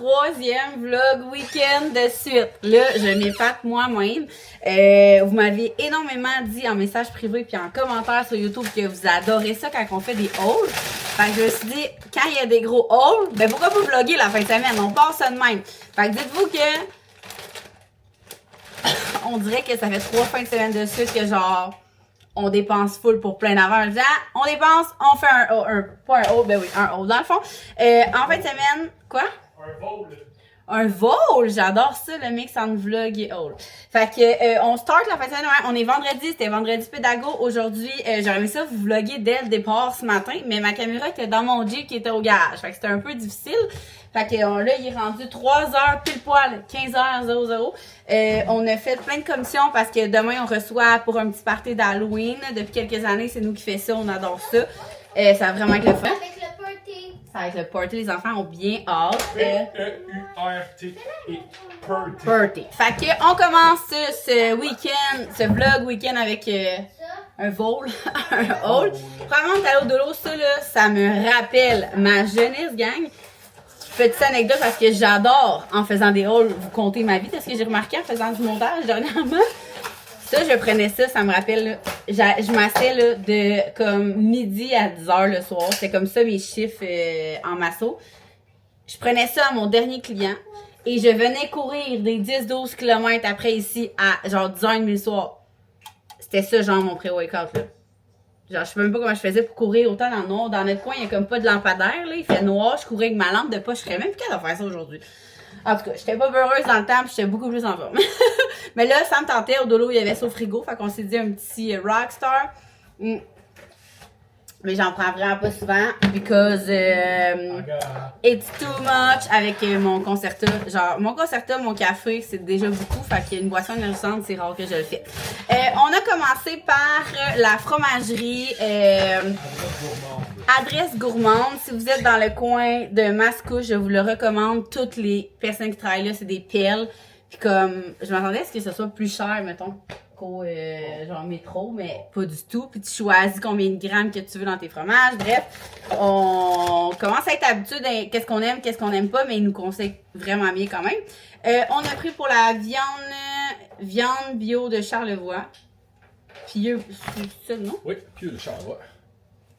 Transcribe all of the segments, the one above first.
troisième vlog week-end de suite. Là, je m'épate moi-même. Vous m'avez énormément dit en message privé puis en commentaire sur YouTube que vous adorez ça quand on fait des hauls. Fait que je me suis dit, quand il y a des gros hauls, ben pourquoi pas vlogger la fin de semaine? On passe ça de même. Fait que dites-vous que on dirait que ça fait 3 fins de semaine de suite que genre on dépense full pour plein d'affaires. Je dis, ah, on dépense, on fait pas un haul, ben oui, un haul dans le fond. En fin de semaine, quoi? Un vol. Un vol! J'adore ça, le mix entre vlog et haul. Fait que, on start la fin de semaine, ouais, on est vendredi, c'était vendredi pédago. Aujourd'hui, j'aurais aimé ça vous vlogger dès le départ ce matin, mais ma caméra était dans mon Jeep qui était au garage. Fait que c'était un peu difficile. Fait que là, il est rendu 3h pile poil, 15h00. On a fait plein de commissions parce que demain, on reçoit pour un petit party d'Halloween. Depuis quelques années, c'est nous qui fait ça, on adore ça. Ça va vraiment être le fun. Avec le party. Ça va être le party, les enfants ont bien hâte. P-E-U-R-T et party. Party. Fait que on commence ce week-end, ce vlog week-end avec un vol, un haul. Vraiment, t'as l'eau de l'eau, ça là, ça me rappelle ma jeunesse, gang. Petite anecdote parce que j'adore en faisant des hauls vous compter ma vie. C'est ce que j'ai remarqué en faisant du montage dernièrement. Ça, je prenais ça, ça me rappelle, là, je m'assais là, de comme midi à 10h le soir. C'était comme ça mes chiffres en masso. Je prenais ça à mon dernier client et je venais courir des 10-12 km après ici à genre 10h30 le soir. C'était ça genre mon pré-workout là. Genre, je sais même pas comment je faisais pour courir autant dans le noir. Dans notre coin, il y a comme pas de lampadaire, là. Il fait noir, je courais avec ma lampe de poche. Je serais même plus capable de faire ça aujourd'hui. En tout cas, j'étais pas peureuse dans le temps, puis j'étais beaucoup plus en forme. Mais là, ça me tentait. Au dolo, il y avait ça au frigo. Fait qu'on s'est dit un petit Rockstar. Mais j'en prends vraiment pas souvent because it's too much avec mon Concerta. Genre, mon Concerta, mon café, c'est déjà beaucoup. Fait qu'il y a une boisson énergisante, c'est rare que je le fais. On a commencé par la fromagerie Adresse Gourmande. Si vous êtes dans le coin de Mascouche, je vous le recommande. Toutes les personnes qui travaillent là, c'est des perles. Puis comme, je m'attendais à ce que ce soit plus cher, mettons, qu'au genre métro, mais pas du tout. Puis tu choisis combien de grammes que tu veux dans tes fromages. Bref, on commence à être habitué à qu'est-ce qu'on aime, qu'est-ce qu'on aime pas, mais ils nous conseillent vraiment bien quand même. On a pris pour la viande bio de Charlevoix. Pieux, c'est ça, non? Oui, pieux de Charlevoix.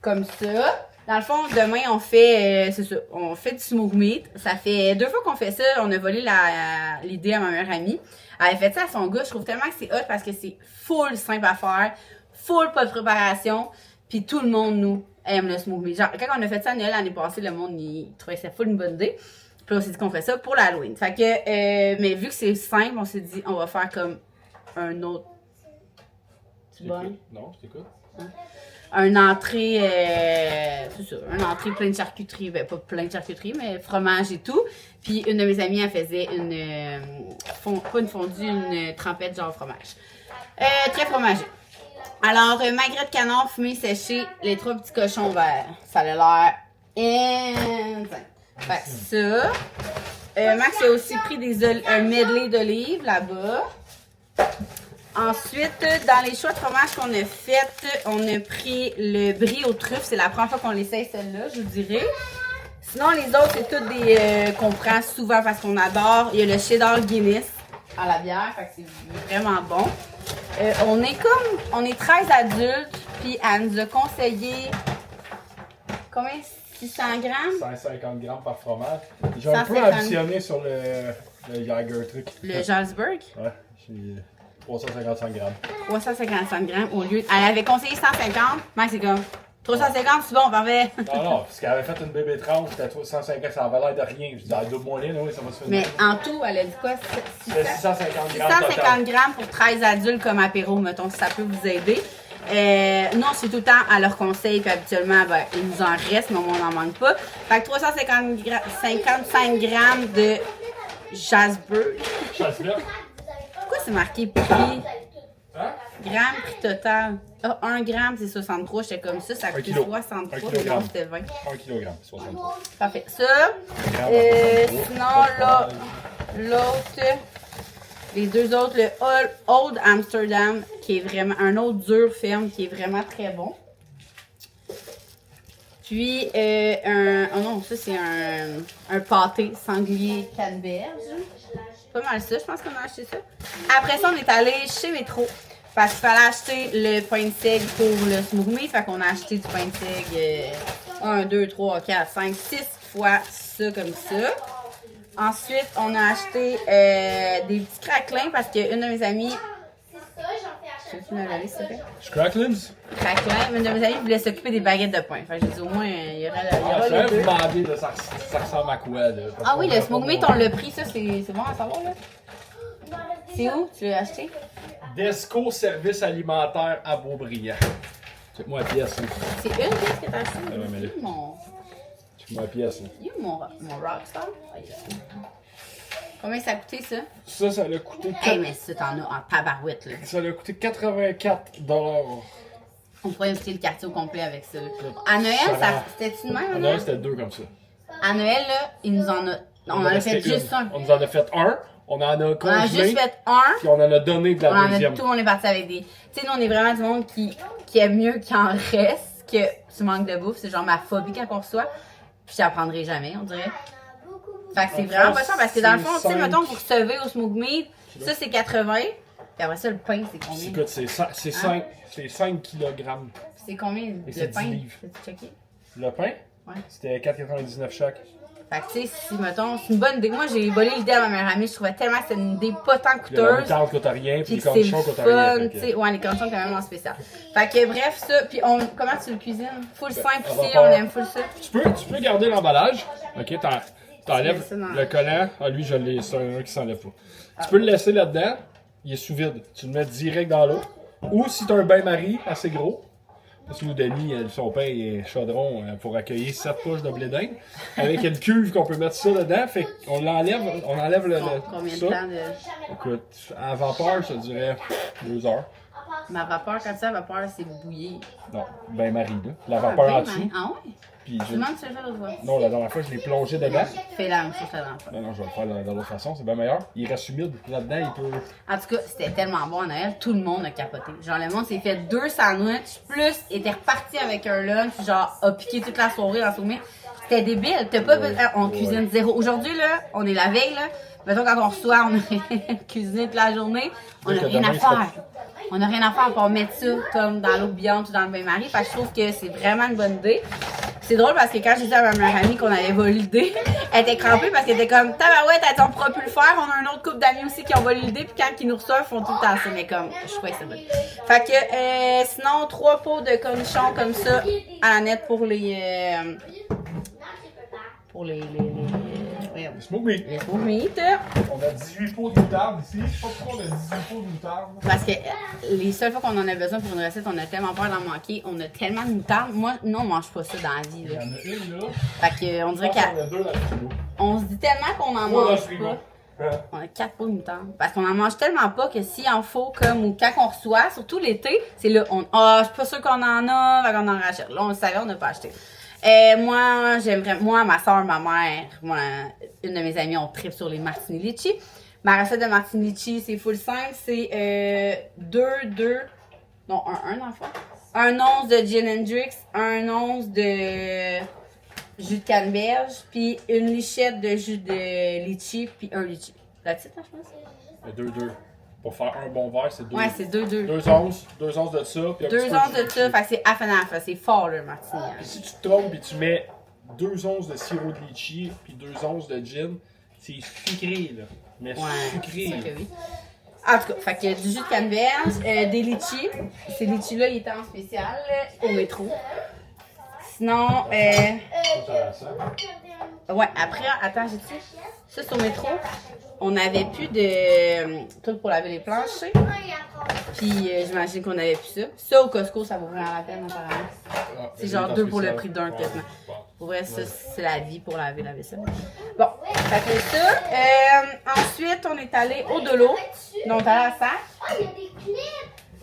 Comme ça. Dans le fond, demain, on fait, c'est ça, on fait du smoked meat. Ça fait 2 fois qu'on fait ça. On a volé l'idée à ma meilleure amie. Elle avait fait ça à son gars. Je trouve tellement que c'est hot parce que c'est full simple à faire, full pas de préparation. Puis tout le monde, nous, aime le smoked meat. Genre, quand on a fait ça à Noël l'année passée, le monde, il trouvait ça full une bonne idée. Puis on s'est dit qu'on ferait ça pour l'Halloween. Fait que, mais vu que c'est simple, on s'est dit, on va faire comme un autre. C'est bon? Non, je t'écoute. Hein? Un entrée, c'est ça, un entrée plein de charcuterie, ben pas plein de charcuterie, mais fromage et tout. Puis une de mes amies, elle faisait pas une fondue, une trempette genre fromage. Très fromagé. Alors, magret de canard fumé séché, les 3 petits cochons verts. Ça a l'air insane. Fait que ça. Max a aussi pris un medley d'olives là-bas. Ensuite, dans les choix de fromage qu'on a fait, on a pris le brie aux truffes. C'est la première fois qu'on l'essaye celle-là, je vous dirais. Sinon, les autres, c'est toutes des qu'on prend souvent parce qu'on adore. Il y a le cheddar Guinness à la bière, fait que c'est vraiment bon. On est 13 adultes, puis elle nous a conseillé combien? 600 grammes? 150 grammes par fromage. J'ai un peu additionné sur le Jager truc. Le Jarlsberg? Ouais, j'ai 355 grammes. 355 grammes au lieu. Elle avait conseillé 150. Max, c'est comme 350, c'est bon, parfait. Non, parce qu'elle avait fait une bébé tranche, c'était 150, ça avait l'air de rien. Je dis, à 2 mois, oui, ça va se faire. Mais en tout, elle a dit quoi? 650 grammes. 650 grammes pour 13 adultes comme apéro, mettons, si ça peut vous aider. Non, c'est tout le temps à leur conseil, puis habituellement, ben, il nous en reste, mais on n'en manque pas. Fait que 355 grammes de Jasper. Pourquoi c'est marqué prix? Hein? Gramme, prix total. Ah, 1 gramme, c'est 63. J'étais comme ça coûtait 63, mais non, c'était 20. 1 kg, 63. Parfait. Ça. Sinon, là, l'autre, les 2 autres, le Old Amsterdam, qui est vraiment un autre dur ferme, qui est vraiment très bon. Puis, oh non, ça c'est un pâté sanglier canneberge. C'est pas mal ça, je pense qu'on a acheté ça. Après ça, on est allé chez Métro. Parce qu'il fallait acheter le pain de seigle pour le smoked meat. Fait qu'on a acheté du pain de seigle 1, 2, 3, 4, 5, 6 fois ça comme ça. Ensuite, on a acheté des petits craquelins parce qu'une de mes amies. Tu me laver, s'il te plaît? Cracklins? Craquelins. Une de mes amies voulait s'occuper des baguettes de pain. Fait que j'ai dit au moins, il y aura Je les vais deux. vous demander, là, ça ressemble à quoi, là? Ah oui, le smoked meat, on l'a pris. Ça, c'est bon à savoir, là. C'est où? Tu l'as acheté? Desco Service Alimentaire à Beaubriand. Check-moi la pièce, là. C'est une pièce que t'as achetée? Ah ouais, mais là. Check-moi la pièce, là. Il est où mon Rockstar? Ah, il est là. Combien ça a coûté, ça? Ça l'a coûté... Eh, mais ça, t'en as en tabarouette, là. Ça l'a coûté 84 $. On pourrait inviter le quartier au complet avec ça. Là. À Noël, c'était-tu de même? À Noël, c'était 2 comme ça. À Noël, là, il nous en a... On en a fait juste un. On nous en a fait un. On en a On en a congelé. juste fait un. Puis on en a donné de On la en a deuxième. tout, on est parti avec des... Tu sais, nous, on est vraiment du monde qui aime mieux qu'il en reste que tu manques de bouffe. C'est genre ma phobie quand on reçoit. Puis je l'apprendrai jamais, on dirait. Fait que c'est vraiment pas cher parce que dans le fond, tu sais, mettons, pour se lever au smoked meat, ça c'est 80. Puis après ça, le pain, c'est combien? Écoute, c'est 5 kg. C'est combien Et de c'est pain? 10 livres. T'as-tu checké? Le pain? Ouais. C'était 4,99 chaque. Fait que tu sais, si, mettons, c'est une bonne idée. Moi, j'ai volé l'idée à ma meilleure amie. Je trouvais tellement que c'était une idée pas tant Puis la coûteuse. moutarde coûte rien, puis Puis les que c'est cornichons coûtent rien. fun, fait tu que- sais. Ouais, les cornichons, quand même, en spécial. Fait que bref, ça. Puis comment tu le cuisines? Full simple à ici, vapeur. on aime full ça. Tu peux garder l'emballage. Ok, t'enlèves Tu mets ça dans- le collant. Ah, lui, je l'ai, c'est un qui s'enlève pas. Tu peux le laisser là-dedans. Il est sous vide. Tu le mets direct dans l'eau. Ou si t'as un bain-marie assez gros. Parce que nous, Denis, son pain est chaudron pour accueillir 7 poches de blé d'Inde. Avec une cuve qu'on peut mettre ça dedans. Fait qu'on enlève le Combien de ça. temps de. Écoute, à vapeur, je te dirais 2 heures. Ma vapeur, quand ça, vapeur, c'est bouillir. Non, bain-marie, là. La vapeur en ben, dessous. Ah ouais? Puis Tu demandes si tu le fais l'autre fois. Non, la dernière fois, je l'ai plongé dedans. Fais la même chose que la dernière fois. Non, je vais le faire de l'autre façon, c'est bien meilleur. Il reste humide. Là-dedans, il peut. En tout cas, c'était tellement bon à Noël, tout le monde a capoté. Genre, le monde s'est fait 2 sandwichs, plus était reparti avec un lunch, genre, a piqué toute la soirée dans son C'était débile. T'as pas on cuisine zéro. Aujourd'hui, là, on est la veille, là. Mettons, quand on reçoit, on a cuisiné toute la journée. On n'a rien à faire. On n'a rien à faire pour mettre ça comme dans l'eau bouillante ou dans le bain-marie. Fait que je trouve que c'est vraiment une bonne idée. C'est drôle parce que quand j'ai dit à ma meilleure amie qu'on avait volé l'idée, elle était crampée parce qu'elle était comme tabarouette, on pourra plus le faire. On a un autre couple d'amis aussi qui ont volé l'idée, puis quand ils nous reçoivent, ils font tout le temps ça. Mais comme, je trouvais que c'est bon. Fait que sinon, 3 pots de cornichons comme ça à la nette pour les. Voyons. Smoke meat. Les smoked meat. On a 18 pots de moutarde ici. Je sais pas pourquoi on a 18 pots de moutarde. Parce que les seules fois qu'on en a besoin pour une recette, on a tellement peur d'en manquer. On a tellement de moutarde. Moi, non, on mange pas ça dans la vie. Il y Là. en a une là. Fait que, on Je dirait pense qu'on a 2 dans le frigo. qu'on se dit tellement qu'on en 3 dans le mange frigo. pas. On a 4 pots de moutarde. Parce qu'on en mange tellement pas que s'il en faut, comme, ou quand on reçoit, surtout l'été, c'est là, je suis pas sûre qu'on en a, fait qu'on en rachète. Là, on le savait, on n'a pas acheté. Moi, moi, ma soeur, ma mère, moi, une de mes amies, on tripe sur les martini litchi. Ma recette de martini litchi, c'est full simple, c'est un dans le fond. 1 once de gin Hendrix, 1 once de jus de canneberge, puis une lichette de jus de litchi, puis un litchi. That's it, hein, je pense? 2. Pour faire un bon verre, c'est 2. Ouais, c'est 2. 2 onces de ça. Puis un 2 petit peu onces de ça, fait que c'est half and half, c'est fort le martini. Hein. Puis si tu te trompes et tu mets 2 onces de sirop de litchi puis 2 onces de gin, c'est sucré, là. Mais Ouais, sucré. c'est sûr que oui. En tout cas, fait que du jus de canneberge, des litchis. Ces litchis-là, ils étaient en spécial au métro. Sinon, ouais, après, attends, j'ai dit ça, c'est au métro. On n'avait plus de trucs pour laver les planchers. Puis j'imagine qu'on n'avait plus ça. Ça, au Costco, ça vaut vraiment la peine, apparemment. C'est genre 2 pour le prix d'un quasiment. Pour vrai, ça, c'est la vie pour laver la vaisselle. Bon, ça fait ça. Ensuite, on est allé au Dolo. Donc, à la sac.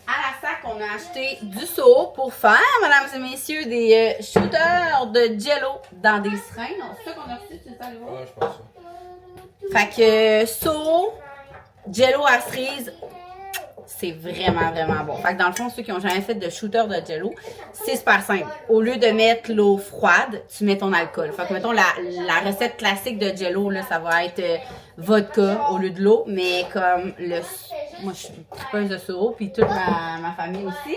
À la sac, on a acheté du seau pour faire, mesdames et messieurs, des shooters de jello dans des seringues. C'est ça qu'on a reçu, tu sais, allez voir? Ouais, je pense ça. Fait que seau, jello à cerise, c'est vraiment, vraiment bon. Fait que dans le fond, ceux qui ont jamais fait de shooter de Jello, c'est super simple. Au lieu de mettre l'eau froide, tu mets ton alcool. Fait que mettons, la recette classique de Jello, là, ça va être vodka au lieu de l'eau, mais comme moi, je suis tripeuse de sirop, puis toute ma famille aussi.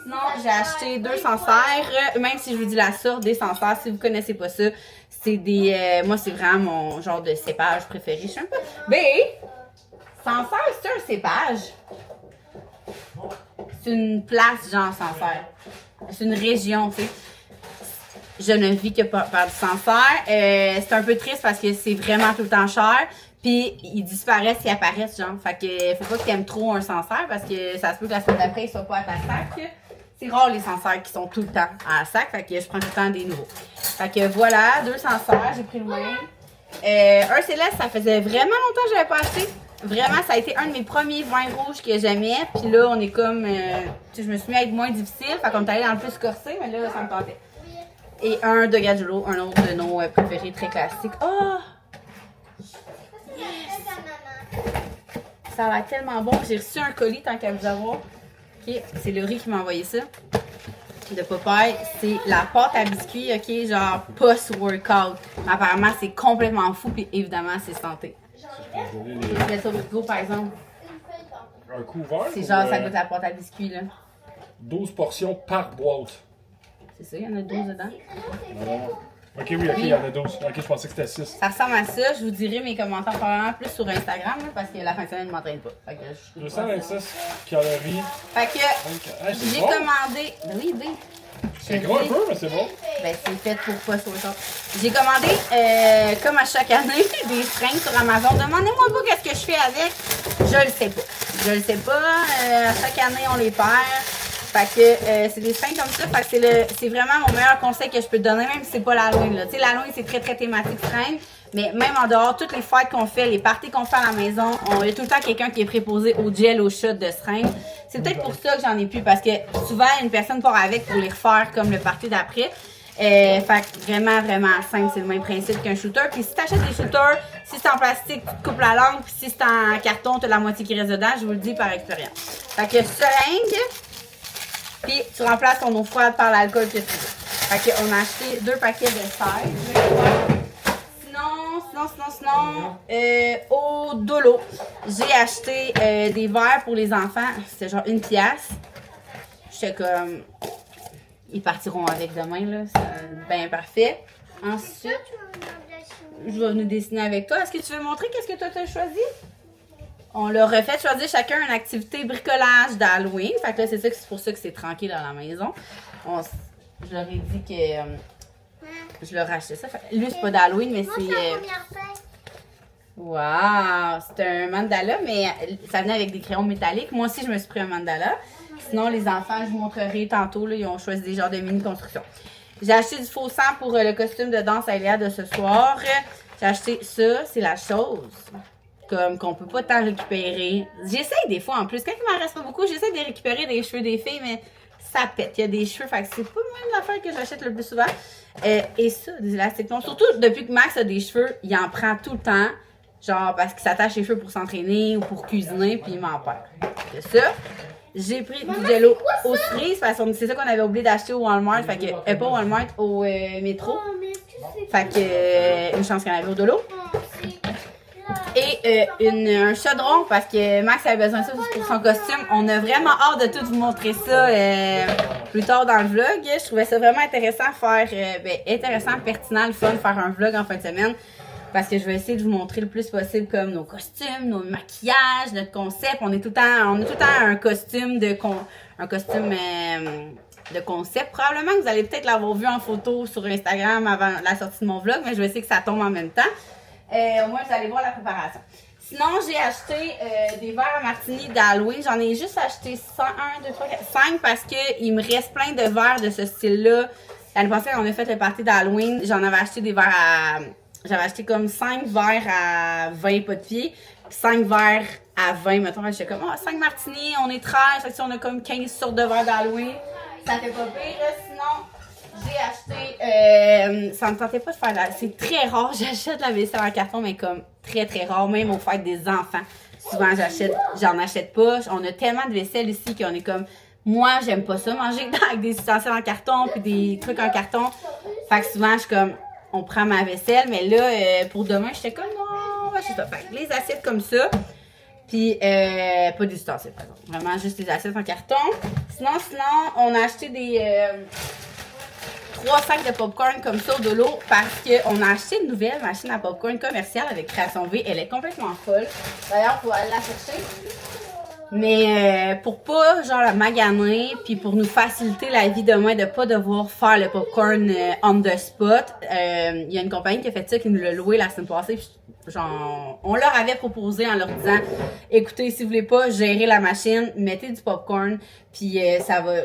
Sinon, j'ai acheté 2 Sancerre, même si je vous dis la sorte des Sancerre, si vous connaissez pas ça, c'est des... moi, c'est vraiment mon genre de cépage préféré. Je sais un peu... Mais, Sancerre, c'est un cépage. C'est une place, genre, Sancerre. C'est une région, tu sais. Je ne vis que par du Sancerre. C'est un peu triste parce que c'est vraiment tout le temps cher. Puis, ils disparaissent, ils apparaissent, genre. Fait que, faut pas que t'aimes trop un Sancerre parce que ça se peut que la semaine d'après, ils soient pas à ta sac. C'est rare les Sancerre qui sont tout le temps à la sac. Fait que je prends tout le temps des nouveaux. Fait que voilà, 2 Sancerre, j'ai pris le même. Un Céleste, ça faisait vraiment longtemps que j'avais pas acheté. Vraiment, ça a été un de mes premiers vins rouges que j'aimais. Puis là, on est comme... je me suis mis à être moins difficile. Fait qu'on est allé dans le plus corsé, mais là, ça me tentait. Et un de Gajulo, un autre de nos préférés très classiques. Oh! Yes! Ça a l'air tellement bon. J'ai reçu un colis tant qu'à vous avoir. Ok, c'est le riz qui m'a envoyé ça. De Popeye, c'est la pâte à biscuits, ok, genre post-workout. Apparemment, c'est complètement fou, puis évidemment, c'est santé. Je fais ça au frigo, par exemple. Un couvert? C'est genre, ça goûte la pâte à biscuits, là. 12 portions par boîte. C'est ça, il y en a 12 dedans. Ok, oui, ok, il y en a 12. Ok, je pensais que c'était 6. Ça ressemble à ça. Je vous dirai mes commentaires probablement plus sur Instagram, là, parce que la fin de semaine ne m'entraîne pas. Fait que je 226 calories. Fait que j'ai commandé... Ben oui, oui. C'est gros un peu, mais c'est bon. Ben, c'est fait pour pas sauter. J'ai commandé, comme à chaque année, des fringues sur Amazon. Demandez-moi pas qu'est-ce que je fais avec. Je le sais pas. Je le sais pas. À chaque année, on les perd. Fait que c'est des fringues comme ça. Fait que c'est vraiment mon meilleur conseil que je peux te donner, même si c'est pas l'Halloween, là. Tu sais, l'Halloween, c'est très, très thématique fringues. Mais même en dehors, toutes les fêtes qu'on fait, les parties qu'on fait à la maison, il y a tout le temps quelqu'un qui est préposé au gel, au shot de seringue. C'est peut-être pour ça que j'en ai plus, parce que souvent, une personne part avec pour les refaire comme le party d'après. Fait que vraiment, vraiment simple, c'est le même principe qu'un shooter. Puis si t'achètes des shooters, si c'est en plastique, tu te coupes la langue. Puis si c'est en carton, t'as la moitié qui reste dedans, je vous le dis par expérience. Fait que seringue, puis tu remplaces ton eau froide par l'alcool que tu veux. Fait qu'on a acheté 2 paquets de 16. Sinon, au Dolo, j'ai acheté des verres pour les enfants. C'était genre 1 pièce. J'étais comme... Ils partiront avec demain, là. C'est bien parfait. Ensuite, je vais venir dessiner avec toi. Est-ce que tu veux montrer qu'est-ce que toi t'as choisi? On leur a fait choisir chacun une activité bricolage d'Halloween. Fait que là, c'est pour ça que c'est tranquille dans la maison. Je leur ai dit que je leur ai acheté ça. Lui, c'est pas d'Halloween, mais c'est... Waouh! C'est un mandala, mais ça venait avec des crayons métalliques. Moi aussi, je me suis pris un mandala. Sinon, les enfants, je vous montrerai tantôt, là, ils ont choisi des genres de mini-constructions. J'ai acheté du faux sang pour le costume de danse à Elia de ce soir. J'ai acheté ça, c'est la chose. Comme qu'on peut pas tant récupérer. J'essaye des fois en plus. Quand il m'en reste pas beaucoup, j'essaie de récupérer des cheveux des filles, mais ça pète. Il y a des cheveux, fait que c'est pas même l'affaire que j'achète le plus souvent. Et ça, des élastiques longs. Surtout depuis que Max a des cheveux, il en prend tout le temps. Genre parce qu'il s'attache les cheveux pour s'entraîner ou pour cuisiner, puis il m'en perd. C'est ça. J'ai pris du Jello aux cerises parce que c'est ça qu'on avait oublié d'acheter au Walmart. Fait que, pas au Walmart, au métro. Fait que, une chance qu'il y en avait au Dolo. Et un chaudron parce que Max avait besoin de ça pour son costume. On a vraiment hâte de tout vous montrer ça plus tard dans le vlog. Je trouvais ça vraiment intéressant intéressant, pertinent, le fun, faire un vlog en fin de semaine. Parce que je vais essayer de vous montrer le plus possible comme nos costumes, nos maquillages, notre concept. On a tout le temps un costume de concept. Probablement que vous allez peut-être l'avoir vu en photo sur Instagram avant la sortie de mon vlog, mais je vais essayer que ça tombe en même temps. Au moins, vous allez voir la préparation. Sinon, j'ai acheté des verres à martini d'Halloween. J'en ai juste acheté 1, 2, 3, 4, 5 parce qu'il me reste plein de verres de ce style-là. L'année passée, quand on a fait le party d'Halloween, j'en avais acheté des verres à... J'avais acheté comme 5 verres à 20 pas de pied, 5 verres à 20, mettons. J'étais comme, 5 martinis, on est 13, fait que on a comme 15 sortes de verres d'Halloween. Ça fait pas pire. Sinon, j'ai acheté, ça me tentait pas de faire c'est très rare, j'achète la vaisselle en carton, mais comme très très rare, même aux fêtes des enfants. souvent j'en achète pas. On a tellement de vaisselle ici qu'on est comme, moi j'aime pas ça manger avec des ustensiles en carton puis des trucs en carton. Fait que souvent je suis comme, on prend ma vaisselle, mais là pour demain j'étais comme non, on va acheter ça. Fait que les assiettes comme ça. Puis, pas des ustensiles, par exemple. Vraiment, juste des assiettes en carton. Sinon, on a acheté des 3 sacs de popcorn comme ça au Dolo parce qu'on a acheté une nouvelle machine à popcorn commerciale avec Création V. Elle est complètement folle. D'ailleurs, il faut aller la chercher. Mais pour pas, genre, la maganer, puis pour nous faciliter la vie demain, de pas devoir faire le popcorn on the spot, il y a une compagnie qui a fait ça, qui nous l'a loué la semaine passée. Puis, genre, on leur avait proposé en leur disant, écoutez, si vous voulez pas gérer la machine, mettez du popcorn, puis ça va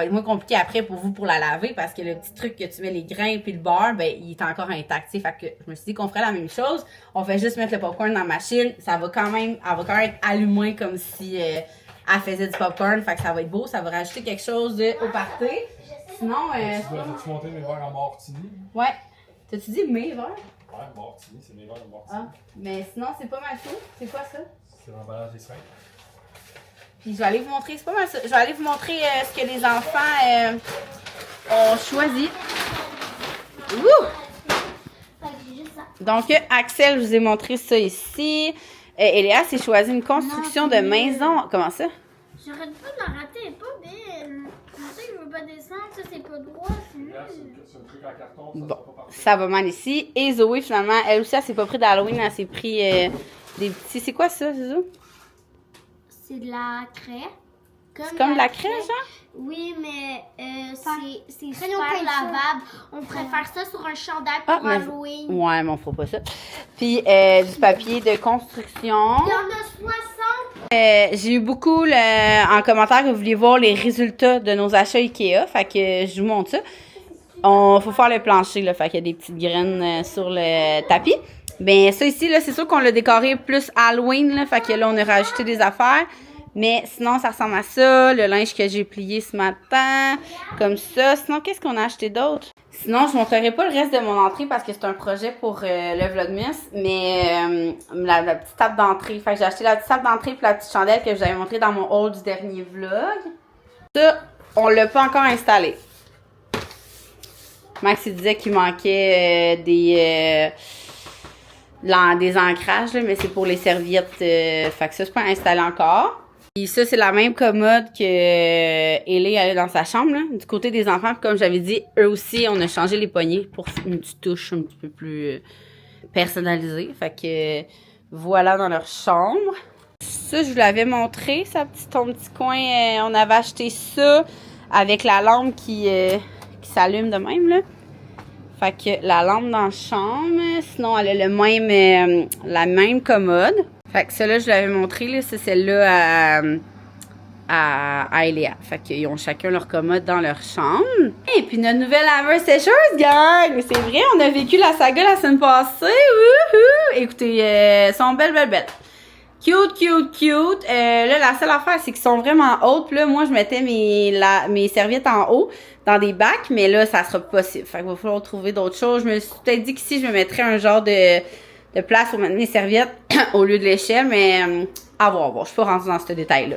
être moins compliqué après pour vous pour la laver, parce que le petit truc que tu mets les grains puis le beurre, ben il est encore intact. Fait que je me suis dit qu'on ferait la même chose. On fait juste mettre le popcorn dans la machine, elle va quand même être allumée comme si elle faisait du popcorn, fait que ça va être beau, ça va rajouter quelque chose au party. Sinon, tu monter mes verres en martini? Ouais. T'as-tu dit mes verres? Ouais, martini, c'est mes verres de martini. Ah, mais sinon, c'est pas mal tout. C'est quoi ça? C'est l'emballage des seringues. Puis je vais aller vous montrer, c'est pas mal ça. Je vais aller vous montrer ce que les enfants ont choisi. Ouh! Donc, Axel, je vous ai montré ça ici. Eléa s'est choisi une construction de maison. Comment ça? J'arrête pas de la rater, elle est pas belle. Je sais que je veux pas descendre, ça c'est pas droit, c'est nul. C'est un truc en carton, ça Bon, sera pas parfait. ça va mal ici. Et Zoé, finalement, elle aussi, elle s'est pas pris d'Halloween, elle s'est pris des petits... C'est quoi ça, Zizou? C'est de la craie. C'est comme de la craie, genre? Oui, mais c'est super lavable. On préfère ça sur un chandail pour mais... Halloween. Ouais, mais on fera pas ça. Puis du papier de construction. Il y en a 60. J'ai eu beaucoup en commentaire que vous vouliez voir les résultats de nos achats Ikea. Fait que je vous montre ça. Faut faire le plancher, là. Fait qu'il y a des petites graines sur le tapis. Ben ça ici, là, c'est sûr qu'on l'a décoré plus Halloween, là. Fait que là, on a rajouté des affaires. Mais sinon, ça ressemble à ça. Le linge que j'ai plié ce matin. Comme ça. Sinon, qu'est-ce qu'on a acheté d'autre? Sinon, je ne montrerai pas le reste de mon entrée parce que c'est un projet pour le Vlogmas. Mais la petite table d'entrée. Fait que j'ai acheté la petite table d'entrée et la petite chandelle que je vous avais montré dans mon haul du dernier vlog. Ça, on l'a pas encore installé. Max, il disait qu'il manquait des ancrages, là, mais c'est pour les serviettes. Fait que ça, c'est pas installé encore. Et ça, c'est la même commode que Ellie a dans sa chambre, là, du côté des enfants. Puis comme j'avais dit, eux aussi, on a changé les poignées pour une petite touche un petit peu plus personnalisée. Fait que voilà dans leur chambre. Ça, je vous l'avais montré, ton petit coin. On avait acheté ça avec la lampe qui s'allume de même, là. Fait que la lampe dans la chambre. Sinon, elle a la même commode. Fait que celle-là, je l'avais montré, là, c'est celle-là à Eléa. Fait qu'ils ont chacun leur commode dans leur chambre. Et puis notre nouvelle laveuse sécheuse, gang! C'est vrai, on a vécu la saga la semaine passée. Wouhou! Écoutez, elles sont belles. Cute. Là, la seule affaire, c'est qu'ils sont vraiment hautes. Puis là, moi, je mettais mes serviettes en haut dans des bacs, mais là, ça sera pas possible. Fait qu'il va falloir trouver d'autres choses. Je me suis peut-être dit qu'ici, je me mettrais un genre de place pour mettre mes serviettes au lieu de l'échelle, mais à voir. Je suis pas rendue dans ce détail-là.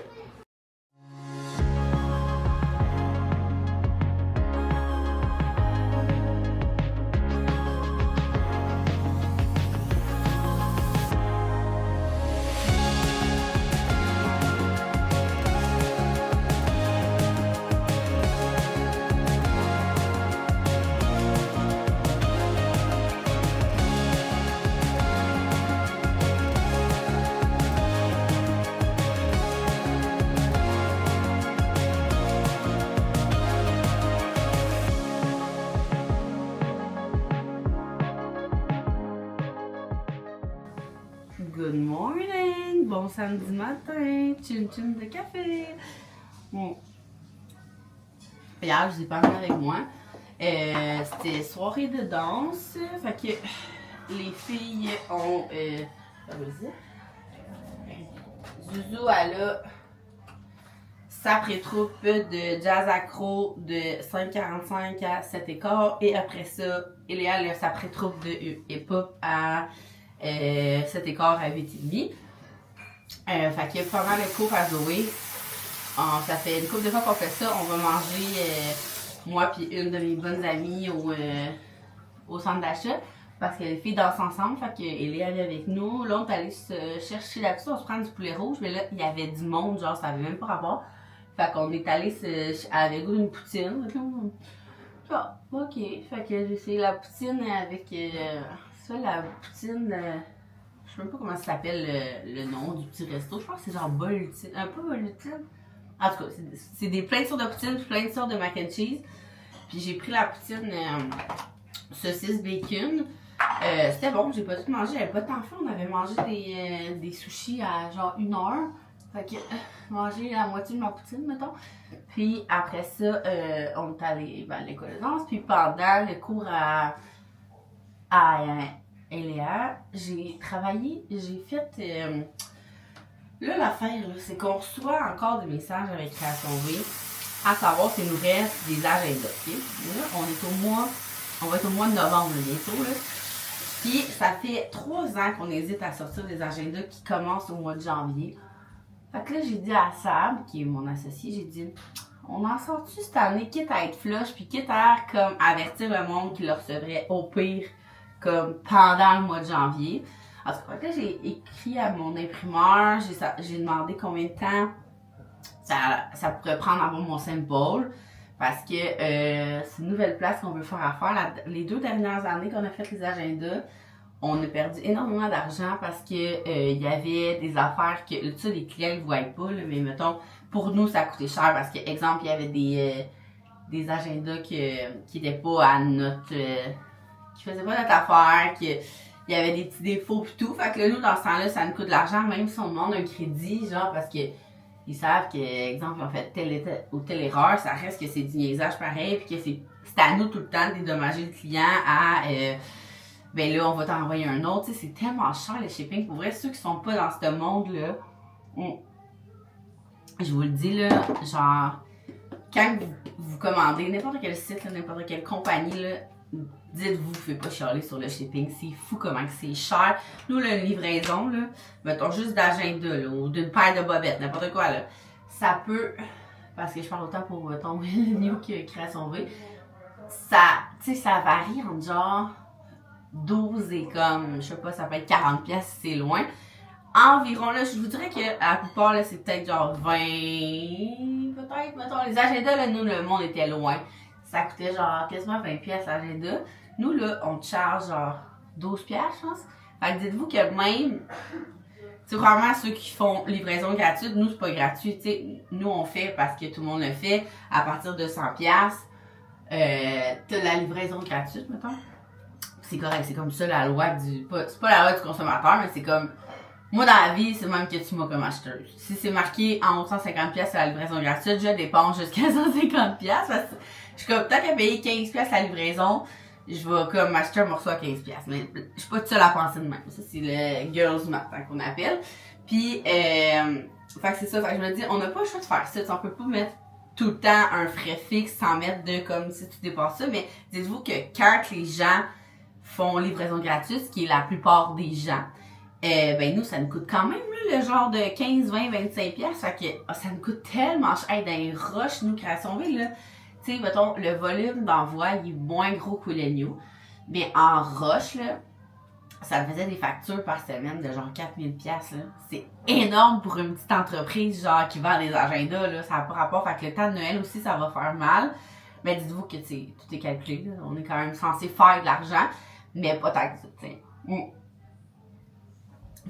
Good morning! Bon samedi matin! Chin de café! Bon. Hier, je vous ai pas amené avec moi. C'était soirée de danse. Fait que les filles ont. Zouzou, elle a sa pré-troupe de jazz accro de 5h45 à 7h15. Et après ça, Eléa a sa pré-troupe de hip-hop à 7h15 à 8h30. Fait qu'il y a pas mal de cours à Zoé. Ça fait une couple de fois qu'on fait ça. On va manger, moi puis une de mes bonnes amies au centre d'achat. Parce que les filles dansent ensemble. Fait qu'elle est allée avec nous. Là, on est allé se chercher là-dessus. On se prend du poulet rouge. Mais là, il y avait du monde. Genre, ça avait même pas rapport. Fait qu'on est allé avec goût d'une poutine. Ah, ok. Fait que j'ai essayé la poutine avec. Ça, la poutine. Je sais même pas comment ça s'appelle le nom du petit resto. Je pense que c'est genre Bolutine. Pas Bolutine. En tout cas, c'est plein de sortes de poutine, plein de sortes de mac and cheese. Puis j'ai pris la poutine saucisse bacon. C'était bon, j'ai pas tout mangé. J'avais pas tant faim. On avait mangé des sushis à genre 1 heure. Fait que manger la moitié de ma poutine, mettons. Puis après ça, on est allé à l'école de danse. Puis pendant le cours à Eléa, j'ai travaillé, j'ai fait. Là, l'affaire, c'est qu'on reçoit encore des messages avec Création V, à savoir s'il nous reste des agendas. Okay? Là, on va être au mois de novembre là, bientôt. Là. Puis ça fait 3 ans qu'on hésite à sortir des agendas qui commencent au mois de janvier. Fait que là, j'ai dit à Sab, qui est mon associé, j'ai dit, on en sort-tu cette année, quitte à être flush, puis quitte à comme avertir le monde qui le recevrait au pire, comme pendant le mois de janvier. En tout cas, là, j'ai écrit à mon imprimeur, j'ai demandé combien de temps ça pourrait prendre avant mon sample. Parce que c'est une nouvelle place qu'on veut faire affaire. Les 2 dernières années qu'on a fait les agendas, on a perdu énormément d'argent parce que il y avait des affaires que ça, les clients ne voyaient pas, là, mais mettons, pour nous, ça coûtait cher parce que, exemple, il y avait des agendas qui n'étaient pas à notre. Qui faisaient pas notre affaire, il y avait des petits défauts pis tout. Fait que là, nous, dans ce temps-là, ça nous coûte de l'argent, même si on demande un crédit, genre, parce que ils savent que, exemple, ils ont fait telle ou telle erreur, ça reste que c'est du niaisage pareil, puis que c'est à nous tout le temps de dédommager le client à, ben là, on va t'envoyer un autre. Tu sais, c'est tellement cher le shipping. Pour vrai, ceux qui sont pas dans ce monde-là, je vous le dis, là, genre, quand vous commandez n'importe quel site, n'importe quelle compagnie, là, dites-vous, faites pas chialer sur le shipping, c'est fou comment c'est cher. Nous, la livraison, là, mettons juste d'agenda, là, ou d'une paire de bobettes, n'importe quoi, là, ça peut, parce que je parle autant pour ton New que Création V, ça, tu sais, ça varie entre genre 12 et comme, je sais pas, ça peut être 40 pièces si c'est loin. Environ, là, je vous dirais que à la plupart, là, c'est peut-être genre 20, peut-être, mettons, les agendas, là, nous, le monde était loin. Ça coûtait genre quasiment 20 pièces l'agenda. Nous, là, on te charge genre 12 pièces, je pense. Fait que dites-vous que même, tu sais, vraiment ceux qui font livraison gratuite, nous, c'est pas gratuit, tu sais. Nous, on fait parce que tout le monde le fait. À partir de 100 pièces, t'as la livraison gratuite, mettons. C'est correct, c'est comme ça la loi c'est pas la loi du consommateur, mais c'est comme, moi, dans la vie, c'est même que tu m'as comme acheteuse. Si c'est marqué en haut de 150 pièces à la livraison gratuite, je dépense jusqu'à 150 pièces parce que je suis comme, tant qu'à payer 15 pièces la livraison, je vais comme acheter un morceau à 15 pièces. Mais je suis pas toute seule à penser de même. Ça, c'est le girls math qu'on appelle. Puis, fait que c'est ça. Fait que je me dis, on n'a pas le choix de faire ça. On peut pas mettre tout le temps un frais fixe sans mettre de comme si tu dépasses ça. Mais dites-vous que quand les gens font livraison gratuite, ce qui est la plupart des gens, ben nous, ça nous coûte quand même là, le genre de 15, 20, 25 pièces. Fait que ça nous coûte tellement cher. Hey, dans les rushs, nous, Création V, là, tu sais, mettons, le volume d'envoi, il est moins gros que New. Mais en rush, là, ça me faisait des factures par semaine de genre 4000 pièces. C'est énorme pour une petite entreprise genre qui vend des agendas. Là. Ça n'a pas rapport. Fait que le temps de Noël aussi, ça va faire mal. Mais dites-vous que tout est calculé. Là. On est quand même censé faire de l'argent. Mais pas tant que ça, tu sais.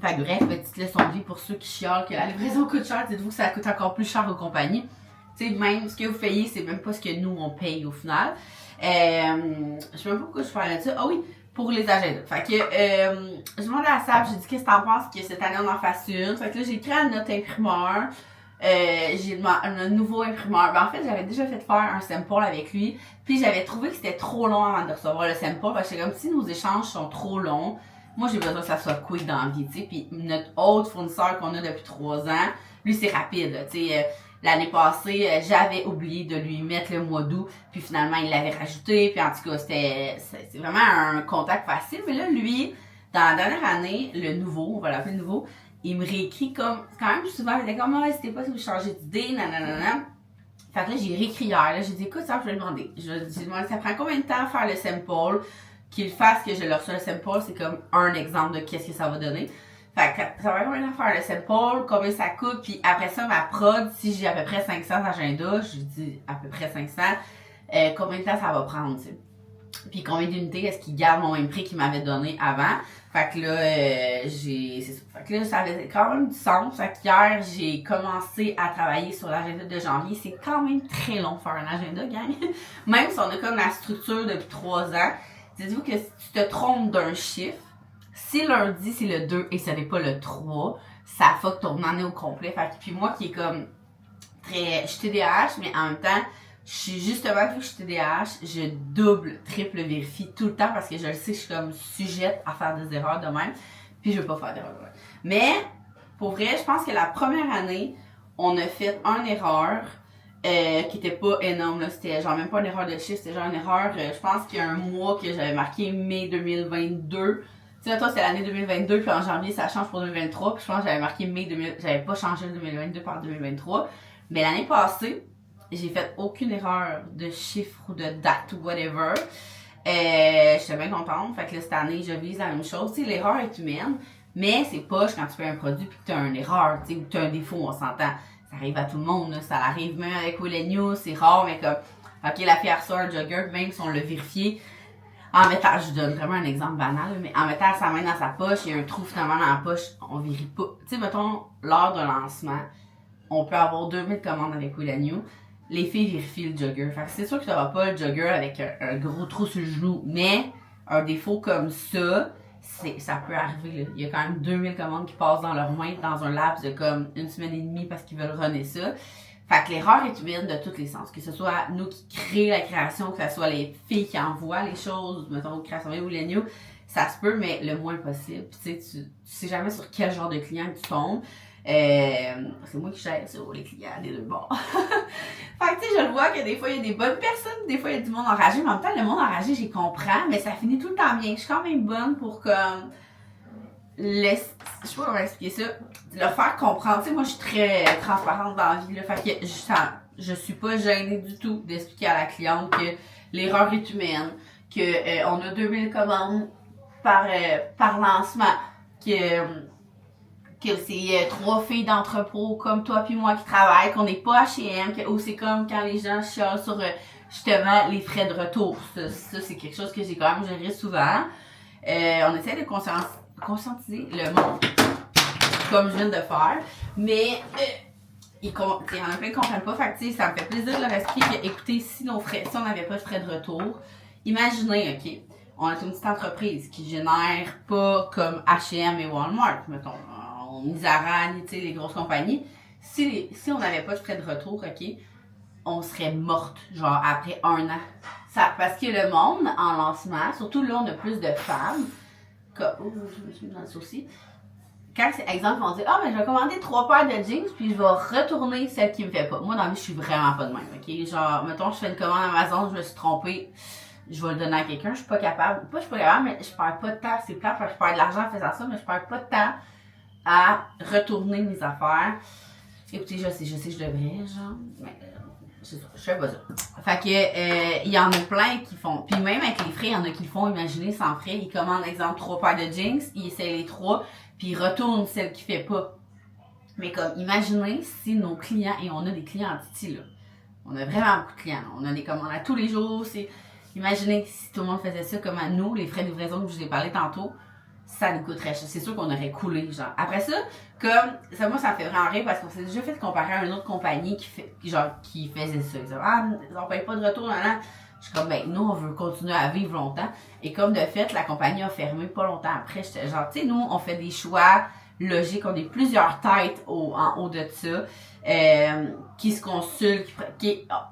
Fait que bref, petite leçon de vie pour ceux qui chialent que la livraison coûte cher. Dites-vous que ça coûte encore plus cher aux compagnies. Tu sais, même ce que vous payez, c'est même pas ce que nous, on paye au final. Je sais même pas pourquoi je parlais de ça. Ah oui, pour les agendas. Fait que, je demandais à Sab, j'ai dit, qu'est-ce que t'en penses que cette année, on en fasse une? Fait que là, j'ai écrit à notre imprimeur. J'ai demandé un nouveau imprimeur. Ben, en fait, j'avais déjà fait faire un sample avec lui. Puis, j'avais trouvé que c'était trop long avant de recevoir le sample. Fait que j'étais comme, si nos échanges sont trop longs, moi, j'ai besoin que ça soit quick dans la vie, tu sais. Puis, notre autre fournisseur qu'on a depuis 3 ans, lui, c'est rapide, tu sais. L'année passée, j'avais oublié de lui mettre le mois d'août, puis finalement, il l'avait rajouté, puis en tout cas, c'est vraiment un contact facile. Mais là, lui, dans la dernière année, le nouveau, on va l'appeler le nouveau, il me réécrit comme, quand même souvent, il était comme, ah, n'hésitez pas si vous changez d'idée, nanana. Fait que là, j'ai réécrit hier, là, j'ai dit, écoute, ça, je vais le demander. J'ai demandé, ça prend combien de temps à faire le sample? Qu'il fasse que je leur reçois le sample, c'est comme un exemple de qu'est-ce que ça va donner. Fait que ça va combien de temps à faire le sample, combien ça coûte, puis après ça, ma prod, si j'ai à peu près 500 agendas, je dis à peu près 500, combien de temps ça va prendre, tu sais. Puis combien d'unités est-ce qu'ils gardent mon même prix qu'ils m'avaient donné avant. Fait que là, c'est ça. Fait que là, ça avait quand même du sens. Fait qu'hier, j'ai commencé à travailler sur l'agenda de janvier. C'est quand même très long de faire un agenda, gang. Même si on a comme la structure depuis 3 ans. Dites-vous que si tu te trompes d'un chiffre, si lundi c'est le 2 et ce n'est pas le 3, ça fuck ton année au complet. Fait que puis moi qui est comme très... Je suis TDAH, mais en même temps, je suis justement, vu que je suis TDAH, je double, triple vérifie tout le temps parce que je le sais, je suis comme sujette à faire des erreurs de même. Puis je veux pas faire d'erreurs de même. Mais, pour vrai, je pense que la première année, on a fait une erreur qui était pas énorme, là. C'était genre même pas une erreur de chiffre, c'était genre une erreur, je pense qu'il y a un mois que j'avais marqué mai 2022. Tu sais, toi, c'est l'année 2022, puis en janvier, ça change pour 2023. Puis je pense que j'avais marqué mai 2000, j'avais pas changé le 2022 par 2023. Mais l'année passée, j'ai fait aucune erreur de chiffre ou de date ou whatever. J'étais bien contente. Fait que là, cette année, je vise la même chose. Tu sais, l'erreur est humaine, mais c'est poche quand tu fais un produit puis que tu as une erreur, tu sais, ou que tu as un défaut, on s'entend. Ça arrive à tout le monde, là. Ça arrive même avec Willenio, c'est rare, mais comme, ok, la fille a reçu un jogger, même si on l'a vérifié, en mettant, je donne vraiment un exemple banal, mais en mettant sa main dans sa poche, il y a un trou finalement dans la poche, on vérifie pas. Tu sais, mettons, lors d'un lancement, on peut avoir 2000 commandes avec Willenio. Les filles vérifient le jogger. Fait que c'est sûr que tu n'auras pas le jogger avec un gros trou sur le genou, mais un défaut comme ça, ça peut arriver, là. Il y a quand même 2000 commandes qui passent dans leurs mains dans un laps de comme 1 semaine et demie parce qu'ils veulent runner ça. Fait que l'erreur est humaine de tous les sens. Que ce soit nous qui créons la création, que ce soit les filles qui envoient les choses, mettons, création ou Lenio, ça se peut, mais le moins possible. Puis tu sais, tu sais jamais sur quel genre de client tu tombes. C'est moi qui gère ça, les clients des deux bords. Fait que tu sais, je le vois que des fois il y a des bonnes personnes, des fois il y a du monde enragé, mais en même temps le monde enragé j'y comprends, mais ça finit tout le temps bien. Je suis quand même bonne pour comme je sais pas comment expliquer ça, le faire comprendre. Tu sais, moi je suis très transparente dans la vie, là, fait que je suis pas gênée du tout d'expliquer à la cliente que l'erreur est humaine, que on a 2000 commandes par lancement, que c'est 3 filles d'entrepôt comme toi puis moi qui travaillent, qu'on n'est pas H&M, ou c'est comme quand les gens chialent sur justement les frais de retour. Ça c'est quelque chose que j'ai quand même géré souvent. On essaie de conscientiser le monde, comme je viens de faire, mais il y en a plein qui comprennent pas. Fait que ça me fait plaisir de leur expliquer que, écoutez, si on n'avait pas de frais de retour, imaginez, ok, on a une petite entreprise qui génère pas comme H&M et Walmart, mettons, ni Zara, ni les grosses compagnies. Si on n'avait pas de frais de retour, ok, on serait morte, genre après 1 an. Parce que le monde, en lancement, surtout là, on a plus de femmes, je me suis mis dans le souci. Quand c'est exemple, on dit, mais je vais commander 3 paires de jeans, puis je vais retourner celle qui me fait pas. Moi, dans la vie, je suis vraiment pas de même, ok? Genre, mettons, je fais une commande Amazon, je me suis trompée, je vais le donner à quelqu'un, je suis pas capable. Pas, je suis pas capable, mais je perds pas de temps. C'est plate, je perds de l'argent en faisant ça, mais je perds pas de temps à retourner mes affaires. Écoutez, je sais, je devrais, genre, mais je fais pas ça. Fait que, il y en a plein qui font, puis même avec les frais, il y en a qui le font, imaginez, sans frais, ils commandent, exemple, 3 paires de jeans, ils essaient les 3, puis ils retournent celle qui fait pas. Mais comme, imaginez si nos clients, et on a des clients en Titi, là, on a vraiment beaucoup de clients, on a des commandes à tous les jours, imaginez si tout le monde faisait ça comme à nous, les frais de livraison que je vous ai parlé tantôt, ça nous coûterait cher. C'est sûr qu'on aurait coulé, genre. Après ça, comme, ça, moi, ça me fait vraiment rire parce qu'on s'est déjà fait comparer à une autre compagnie qui faisait ça. Ils disaient, on paye pas de retour, là. Je suis comme, nous, on veut continuer à vivre longtemps. Et comme de fait, la compagnie a fermé pas longtemps après. J'étais genre, tu sais, nous, on fait des choix logiques. On est plusieurs têtes en haut de ça. Qui se consultent,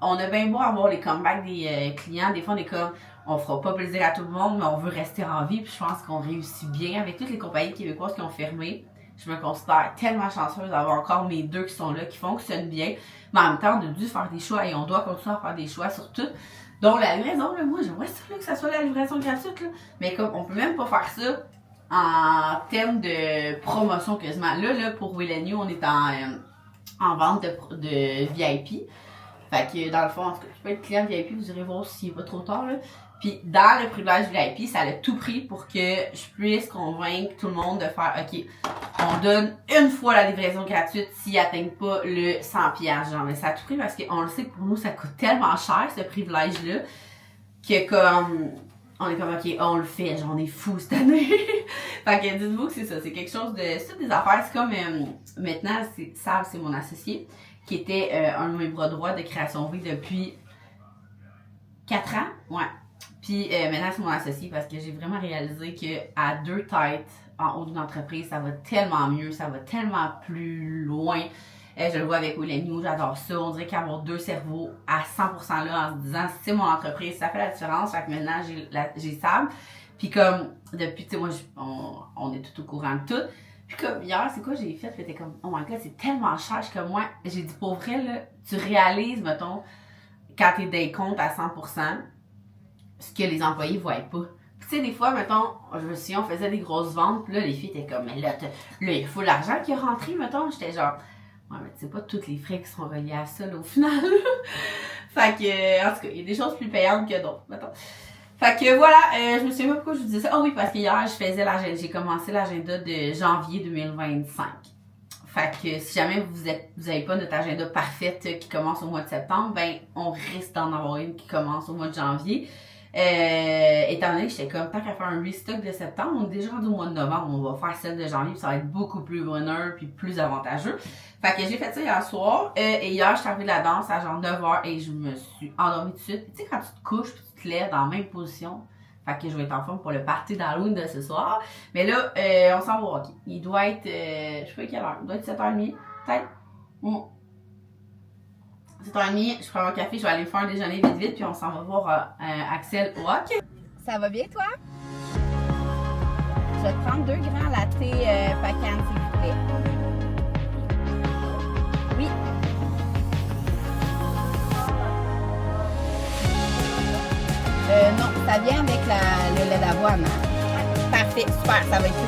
on a bien beau avoir les comebacks des clients. Des fois, on est comme, on fera pas plaisir à tout le monde, mais on veut rester en vie. Puis je pense qu'on réussit bien avec toutes les compagnies québécoises qui ont fermé. Je me considère tellement chanceuse d'avoir encore mes 2 qui sont là, qui fonctionnent bien. Mais en même temps, on a dû faire des choix et on doit continuer à faire des choix sur tout. Donc la livraison, là, moi, j'aimerais ça, là, que ça soit la livraison gratuite. Là. Mais comme on peut même pas faire ça en termes de promotion quasiment. Là pour Will & You, on est en vente de VIP. Fait que dans le fond, en tout cas, tu peux être client VIP, vous irez voir s'il n'est pas trop tard. Là. Puis dans le privilège VIP, ça a tout pris pour que je puisse convaincre tout le monde de faire OK, on donne une fois la livraison gratuite s'ils n'atteignent pas le 100$. Genre, mais ça a tout pris parce qu'on le sait que pour nous, ça coûte tellement cher ce privilège-là que comme on est comme OK, on le fait, genre on est fou cette année. Fait que dites-vous que c'est ça, c'est quelque chose de. C'est des affaires, c'est comme maintenant, Sab, c'est mon associé, qui était un de mes bras droits de création V depuis 4 ans. Ouais. Puis maintenant, c'est mon associé parce que j'ai vraiment réalisé qu'à 2 têtes en haut d'une entreprise, ça va tellement mieux, ça va tellement plus loin. Je le vois avec Will & You, j'adore ça. On dirait qu'avoir 2 cerveaux à 100% là en se disant c'est mon entreprise, ça fait la différence. Fait que maintenant, j'ai Sab. Puis comme, depuis, tu sais, moi, on est tout au courant de tout. Puis comme, hier, c'est quoi j'ai fait? Puis t'es comme, oh my god, c'est tellement cher que moi. J'ai dit, pour vrai, là, tu réalises, mettons, quand t'es des comptes à 100%, ce que les employés voient pas. Puis tu sais, des fois, mettons, je me souviens, on faisait des grosses ventes, puis là, les filles étaient comme, mais là, il faut l'argent qui est rentré, mettons. J'étais genre, ouais, mais tu sais pas tous les frais qui sont reliés à ça, là, au final. Fait que, en tout cas, il y a des choses plus payantes que d'autres, mettons. Fait que voilà, je me souviens pas pourquoi je vous disais ça. Ah oui, parce qu'hier, j'ai commencé l'agenda de janvier 2025. Fait que si jamais vous avez pas notre agenda parfaite qui commence au mois de septembre, ben, on risque d'en avoir une qui commence au mois de janvier. Étant donné que j'étais comme, tant qu'à faire un restock de septembre, on est déjà rendu au mois de novembre, on va faire celle de janvier, puis ça va être beaucoup plus winner, puis plus avantageux. Fait que j'ai fait ça hier soir, et hier, je suis arrivée de la danse à genre 9h, et je me suis endormie tout de suite. Tu sais, quand tu te couches, puis tu te lèves dans la même position, fait que je vais être en forme pour le party d'Halloween de ce soir. Mais là, on s'en va au hockey. Il doit être, je sais pas quelle heure, il doit être 7h30, peut-être. 7h30, je prends mon café, je vais aller faire un déjeuner vite, puis on s'en va voir Axel au hockey. Ça va bien, toi? Je vais te prendre 2 grands latte Pacan, s'il vous plaît. Oui. Non, ça vient avec le lait d'avoine. Parfait, super, ça va être tout.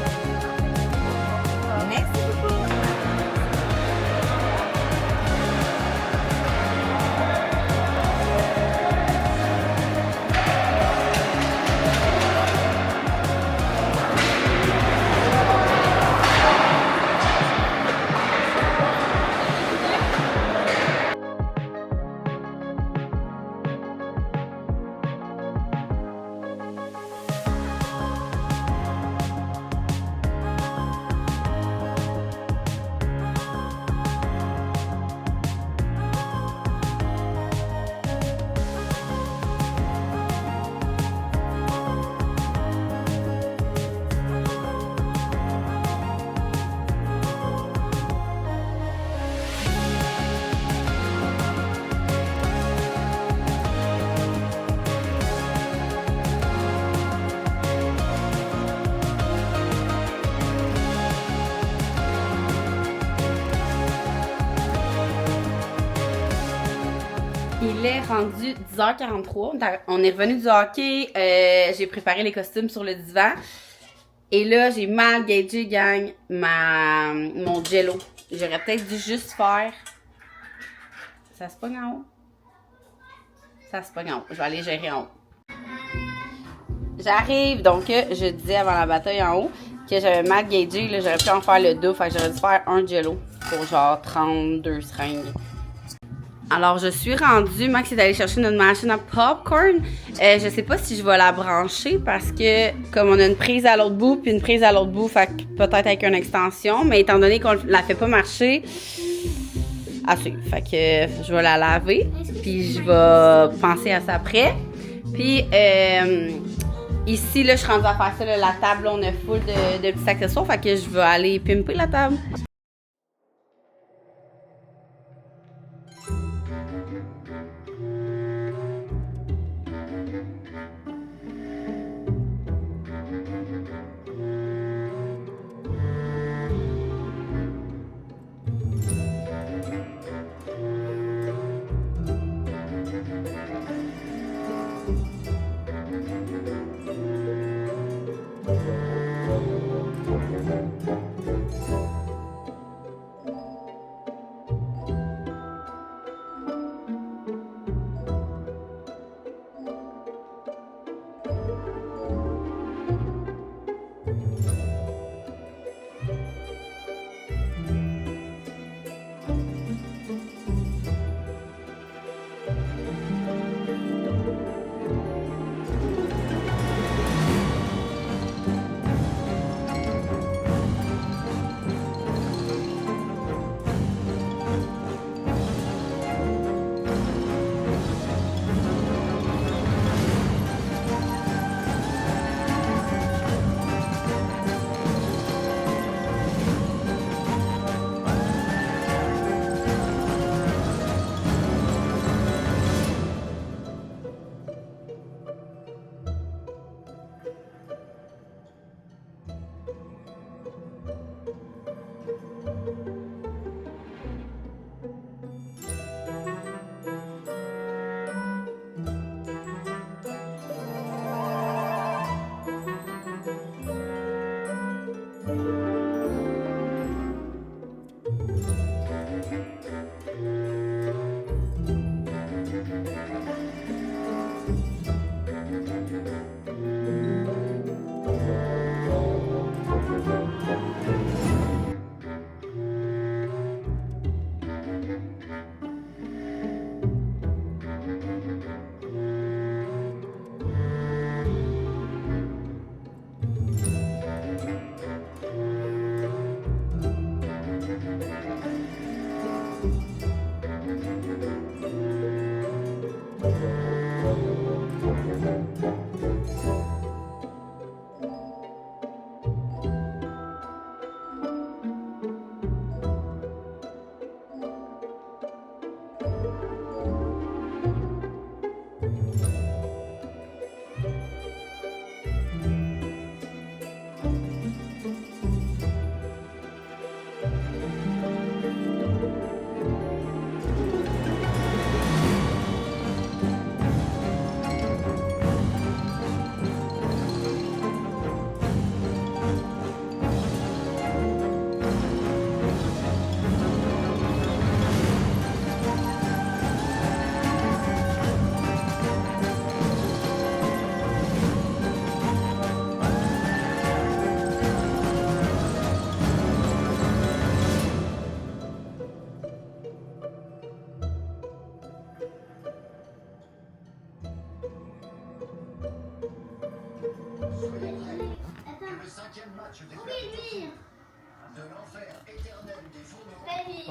Merci beaucoup. Il est rendu 10h43. On est revenu du hockey. J'ai préparé les costumes sur le divan. Et là, j'ai mal gagé, gang, mon jello. J'aurais peut-être dû juste faire... Ça se pogne en haut? Ça se pogne en haut. Je vais aller gérer en haut. J'arrive. Donc, je disais avant la bataille en haut que j'avais mal gagé. Là, j'aurais pu en faire le double. Fait que j'aurais dû faire un jello pour genre 32 seringues. Alors, je suis rendue. Max est allé chercher notre machine à popcorn. Je sais pas si je vais la brancher parce que, comme on a une prise à l'autre bout puis une prise à l'autre bout, fait que peut-être avec une extension, mais étant donné qu'on la fait pas marcher, à suivre. Fait que je vais la laver puis je vais penser à ça après. Puis, ici, là, je suis rendue à faire ça, là, la table, là, on a full de petits accessoires, fait que je vais aller pimper la table.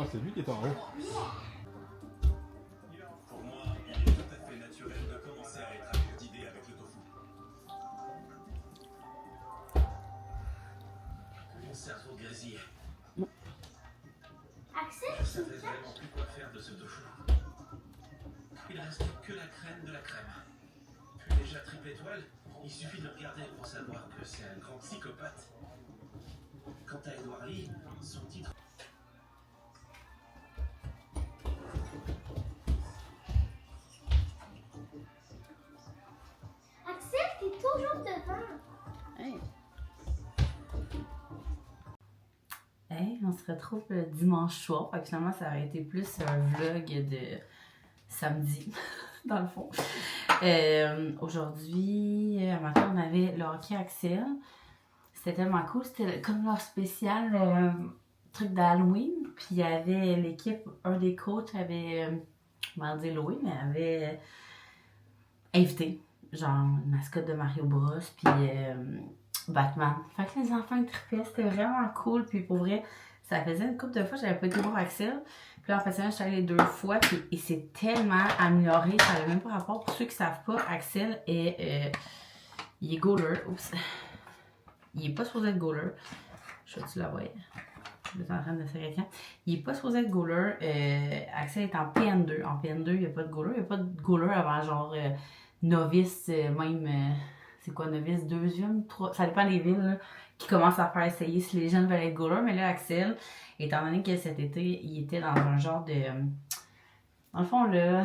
Ah, c'est lui qui est en haut. Pour moi, il est tout à fait naturel de commencer à être avec d'idées avec le tofu. Mon cerveau grésille. Axel, Je savais vraiment plus quoi faire de ce tofu. Il reste que la crème de la crème. Déjà triple étoile, il suffit de le regarder pour savoir que c'est un grand psychopathe. Quant à Edouard Lee, son titre... Axel, t'es toujours devant. Hey. Hey, on se retrouve le dimanche soir. Fait que finalement, ça aurait été plus un vlog de samedi, dans le fond. Aujourd'hui, matin, on avait le hockey Axel. C'était tellement cool. C'était comme leur spécial truc d'Halloween. Puis il y avait l'équipe, un des coachs avait, comment dire Louis, mais avait invité, genre, une mascotte de Mario Bros. Puis Batman. Fait que les enfants ils trippaient, c'était vraiment cool. Puis pour vrai, ça faisait une couple de fois, j'avais pas été voir Axel. Puis là, en fait, je suis allée les 2 fois, puis il s'est tellement amélioré, ça n'avait même pas rapport. Pour ceux qui savent pas, Axel est, il est goaler. Oups. Il est pas supposé être goaler. Je sais-tu la voyais? Je suis en train de serrer l'écran. Il est pas supposé être goaler. Axel est en PN2. En PN2, il n'y a pas de goaler. Il n'y a pas de goaler avant genre novice, même... c'est quoi, novice, 2e, 3, ça dépend des villes, là, qui commencent à faire essayer si les jeunes veulent être goalers. Mais là, Axel, étant donné que cet été, il était dans un genre de... dans le fond, là,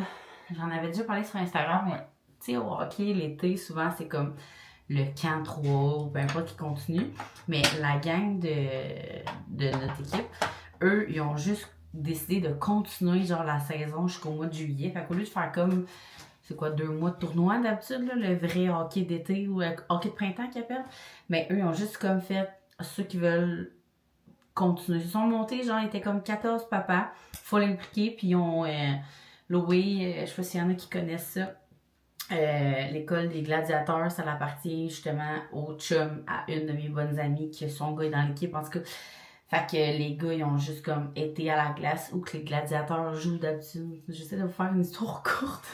j'en avais déjà parlé sur Instagram, mais tu sais, au hockey, l'été, souvent, c'est comme le camp 3 ou peu importe qui continue. Mais la gang de notre équipe, eux, ils ont juste décidé de continuer, genre, la saison jusqu'au mois de juillet. Fait qu'au lieu de faire comme... c'est quoi, 2 mois de tournoi d'habitude, là, le vrai hockey d'été ou hockey de printemps qu'ils appellent. Mais eux, ils ont juste comme fait ceux qui veulent continuer. Ils sont montés, genre, ils étaient comme 14 papas, faut l'impliquer, puis ils ont loué, je sais pas s'il y en a qui connaissent ça, l'école des gladiateurs, ça appartient justement au chum, à une de mes bonnes amies, qui son gars est dans l'équipe, en tout cas. Fait que les gars, ils ont juste comme été à la glace, où que les gladiateurs jouent d'habitude. J'essaie de vous faire une histoire courte.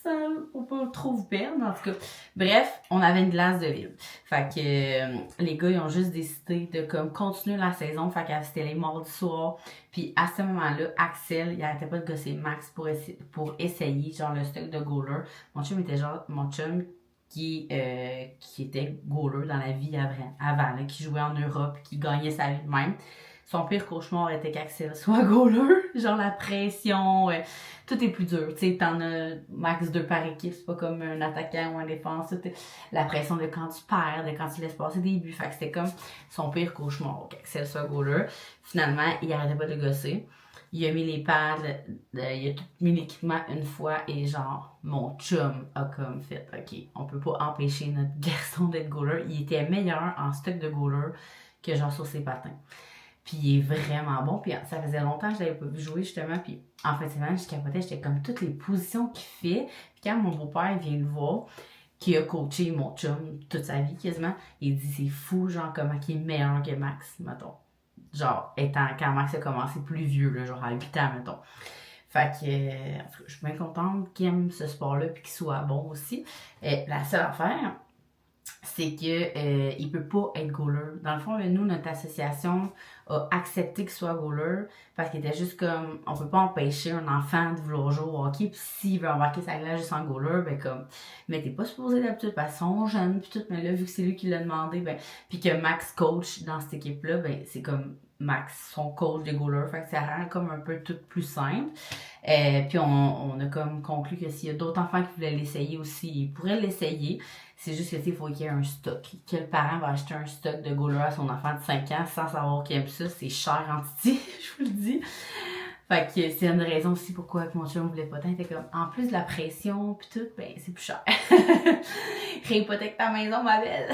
Ça, faut pas trop vous perdre, en tout cas. Bref, on avait une glace de libre. Fait que les gars, ils ont juste décidé de comme continuer la saison. Fait que c'était les mardis soirs. Puis à ce moment-là, Axel, il arrêtait pas de gosser Max pour essayer, genre, le stock de goaler. Mon chum était genre, mon chum qui était goaler dans la vie avant là, qui jouait en Europe, qui gagnait sa vie de même. Son pire cauchemar était qu'Axel soit goaler. Genre la pression, tout est plus dur. Tu sais, t'en as max 2 par équipe, c'est pas comme un attaquant ou un défense. La pression de quand tu perds, de quand tu laisses passer des buts. Fait que c'était comme son pire cauchemar, qu'Axel soit goaler. Finalement, il arrêtait pas de gosser. Il a mis les pads, il a tout mis l'équipement une fois et genre, mon chum a comme fait, ok, on peut pas empêcher notre garçon d'être goaler. Il était meilleur en stock de goaler que genre sur ses patins. Puis il est vraiment bon. Puis ça faisait longtemps que je l'avais pas vu jouer justement. Puis en fait, je capotais, j'étais comme toutes les positions qu'il fait. Puis quand mon beau-père vient le voir, qui a coaché mon chum toute sa vie quasiment, il dit c'est fou, genre comment il est meilleur que Max, mettons. Genre, quand Max a commencé plus vieux, là, genre à 8 ans, mettons. Fait que je suis bien contente qu'il aime ce sport-là puis qu'il soit bon aussi. La seule affaire, c'est que il peut pas être goaler. Dans le fond, là, nous, notre association a accepté qu'il soit goaler parce qu'il était juste comme, on peut pas empêcher un enfant de vouloir jouer au hockey, puis s'il veut embarquer sa glace juste en goaler, ben comme, mais t'es pas supposé d'habitude parce qu'ils sont jeunes puis tout, mais là, vu que c'est lui qui l'a demandé, ben, puis que Max coach dans cette équipe-là, ben, c'est comme Max, son coach de goaler, fait que ça rend comme un peu tout plus simple. Puis on a comme conclu que s'il y a d'autres enfants qui voulaient l'essayer aussi, ils pourraient l'essayer. C'est juste que il faut qu'il y ait un stock. Que le parent va acheter un stock de goaler à son enfant de 5 ans sans savoir qu'il aime ça, c'est cher en titi, je vous le dis. Fait que c'est une raison aussi pourquoi mon chum voulait pas tant. Il était comme, en plus de la pression pis tout, ben c'est plus cher. Réhypothèque ta maison, ma belle.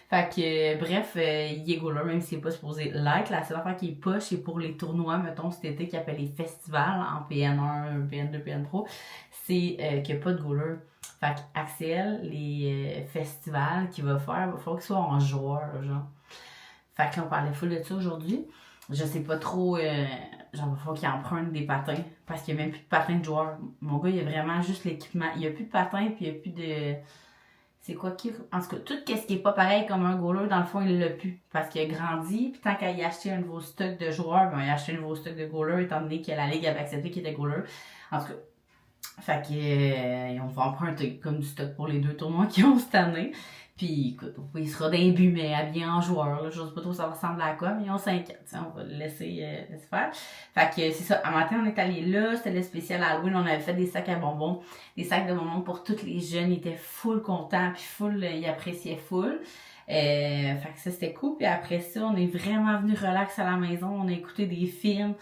Fait que bref, il est goaler, même s'il est pas supposé l'être. La seule affaire qui est pas, c'est pour les tournois, mettons cet été, qui appelle les festivals en PN1, PN2, PN3, c'est qu'il n'y a pas de goaler. Fait qu'Axel, les festivals qu'il va faire, il va falloir qu'il soit en joueur, genre. Fait que là, on parlait full de ça aujourd'hui. Je sais pas trop, genre, il va falloir qu'il emprunte des patins, parce qu'il n'y a même plus de patins de joueurs. Mon gars, il a vraiment juste l'équipement. Il n'y a plus de patins, puis il n'y a plus de... C'est quoi qui... En tout cas, tout ce qui est pas pareil comme un goaler, dans le fond, il l'a plus. Parce qu'il a grandi, puis tant qu'il a acheté un nouveau stock de joueurs, ben, il a acheté un nouveau stock de goaler, étant donné que la Ligue avait accepté qu'il était goaler. En tout cas, fait que, on va emprunter comme du stock pour les 2 tournois qu'ils ont cette année. Puis, écoute, il sera d'un but, mais habillé en joueur. Là. Je sais pas trop ça ressemble à quoi, mais ils ont 5 ans. On va le laisser faire. Fait que c'est ça. À matin, on est allé là. C'était le spécial Halloween. On avait fait des sacs à bonbons. Des sacs de bonbons pour tous les jeunes. Ils étaient full contents. Puis full, ils appréciaient full. Fait que ça, c'était cool. Puis après ça, on est vraiment venu relax à la maison. On a écouté des films.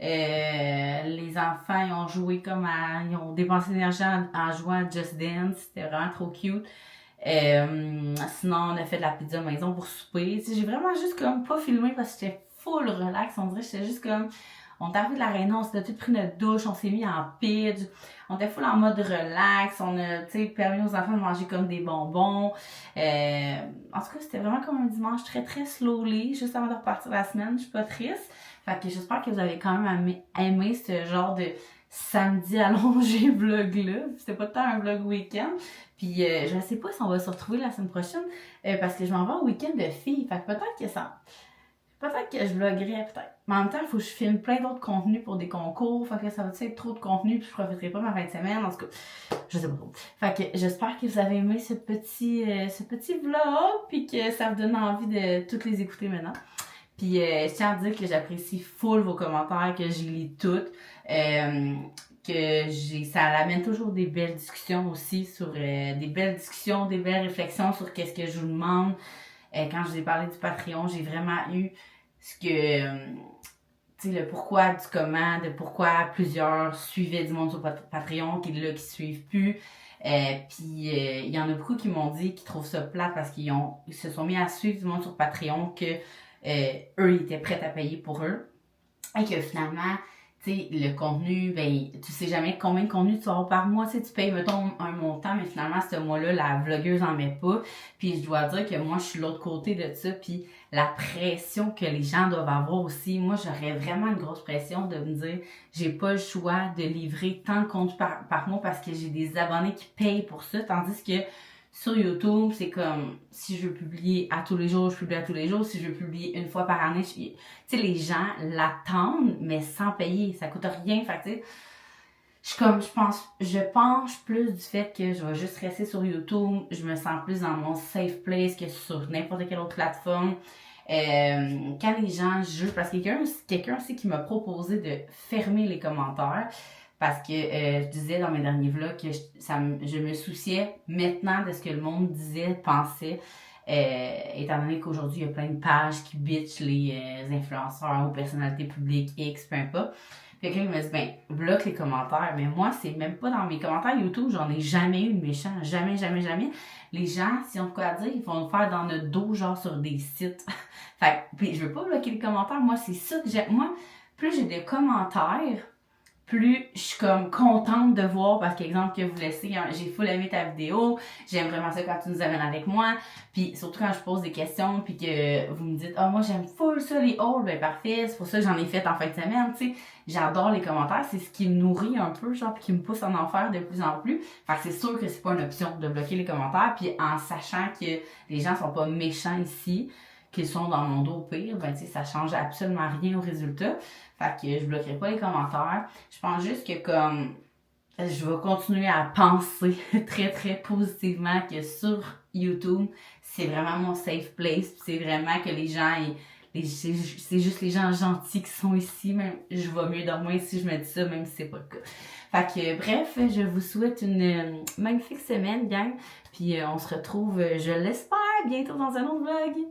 Les enfants, ils ont joué ils ont dépensé l'énergie en jouant à Just Dance. C'était vraiment trop cute. Sinon, on a fait de la pizza maison pour souper. J'ai vraiment juste comme pas filmé parce que j'étais full relax. On dirait que j'étais juste comme... On est arrivé de l'aréna, on s'était tout pris notre douche, on s'est mis en pitch. On était full en mode relax. On a, permis aux enfants de manger comme des bonbons. En tout cas, c'était vraiment comme un dimanche très, très slowly. Juste avant de repartir la semaine, je suis pas triste. Fait que j'espère que vous avez quand même aimé ce genre de samedi allongé vlog-là. C'était pas tant un vlog week-end. Puis je sais pas si on va se retrouver la semaine prochaine parce que je m'en vais au week-end de filles. Fait que peut-être que je vloguerai peut-être. Mais en même temps, il faut que je filme plein d'autres contenus pour des concours. Fait que ça va être trop de contenu puis je profiterai pas de ma fin de semaine. En tout cas, je sais pas trop. Fait que j'espère que vous avez aimé ce petit vlog puis que ça vous donne envie de toutes les écouter maintenant. Puis je tiens à dire que j'apprécie full vos commentaires, que je lis toutes. Ça amène toujours des belles discussions aussi sur des belles réflexions sur qu'est-ce que je vous demande. Quand je vous ai parlé du Patreon, j'ai vraiment eu le pourquoi du comment, de pourquoi plusieurs suivaient du monde sur Patreon, qui suivent plus. Puis il y en a beaucoup qui m'ont dit qu'ils trouvent ça plate parce qu'ils se sont mis à suivre du monde sur Patreon que eux ils étaient prêts à payer pour eux. Et que finalement, le contenu, ben, tu sais jamais combien de contenu tu vas avoir par mois, tu payes, mettons, un montant, mais finalement, ce mois-là, la vlogueuse en met pas. Puis je dois dire que moi, je suis de l'autre côté de ça, puis la pression que les gens doivent avoir aussi. Moi, j'aurais vraiment une grosse pression de me dire, j'ai pas le choix de livrer tant de contenu par mois parce que j'ai des abonnés qui payent pour ça, tandis que sur YouTube, c'est comme, si je veux publier à tous les jours, je publie à tous les jours. Si je veux publier une fois par année, les gens l'attendent, mais sans payer. Ça coûte rien. Fait je penche plus du fait que je vais juste rester sur YouTube. Je me sens plus dans mon safe place que sur n'importe quelle autre plateforme. Quand les gens jugent, parce que quelqu'un aussi qui m'a proposé de fermer les commentaires. Parce que je disais dans mes derniers vlogs que je me souciais maintenant de ce que le monde disait, pensait, étant donné qu'aujourd'hui, il y a plein de pages qui bitchent les influenceurs ou personnalités publiques X, peu importe. Puis quelqu'un m'a dit, ben, bloque les commentaires. Mais moi, c'est même pas dans mes commentaires YouTube, j'en ai jamais eu de méchant. Jamais, jamais, jamais. Les gens, s'ils ont de quoi à dire, ils vont le faire dans notre dos, genre sur des sites. Fait que, puis je veux pas bloquer les commentaires. Moi, c'est ça que j'aime. Moi, plus j'ai des commentaires, plus je suis comme contente de voir, parce qu'exemple que vous laissez, j'ai full aimé ta vidéo, j'aime vraiment ça quand tu nous amènes avec moi, puis surtout quand je pose des questions, puis que vous me dites, moi j'aime full ça les hauls, ben parfait, c'est pour ça que j'en ai fait en fin de semaine, tu sais, j'adore les commentaires, c'est ce qui me nourrit un peu, genre, puis qui me pousse à en faire de plus en plus, fait que c'est sûr que c'est pas une option de bloquer les commentaires, puis en sachant que les gens sont pas méchants ici, qu'ils sont dans mon dos au pire, ben tu sais, ça change absolument rien au résultat. Fait que je bloquerai pas les commentaires. Je pense juste que comme je vais continuer à penser très très positivement que sur YouTube, c'est vraiment mon safe place. C'est vraiment que les gens, c'est juste les gens gentils qui sont ici. Même je vais mieux dormir si je me dis ça, même si c'est pas le cas. Fait que bref, je vous souhaite une magnifique semaine, gang. Puis on se retrouve, je l'espère, bientôt dans un autre vlog.